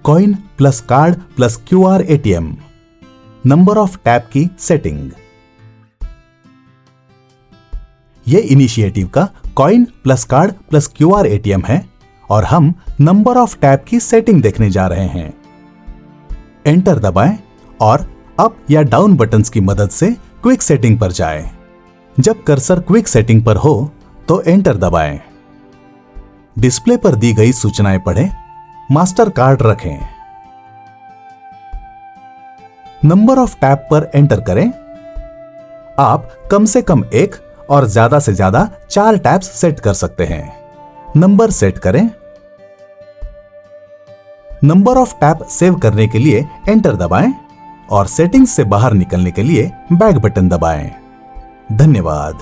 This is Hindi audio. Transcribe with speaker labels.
Speaker 1: Coin+Card+QR ATM। Number of tap की सेटिंग। यह इनिशिएटिव का Coin+Card+QR ATM है और हम नंबर ऑफ टैप की सेटिंग देखने जा रहे हैं। एंटर दबाएं और अप या डाउन बटन्स की मदद से क्विक सेटिंग पर जाएं। जब कर्सर क्विक सेटिंग पर हो तो एंटर दबाएं। डिस्प्ले पर दी गई सूचनाएं पढ़ें, मास्टर कार्ड रखें। नंबर ऑफ टैप पर एंटर करें। आप कम से कम 1 और ज्यादा से ज्यादा 4 टैप्स सेट कर सकते हैं। नंबर सेट करें। नंबर ऑफ टैप सेव करने के लिए एंटर दबाएं और सेटिंग्स से बाहर निकलने के लिए बैक बटन दबाएं। धन्यवाद।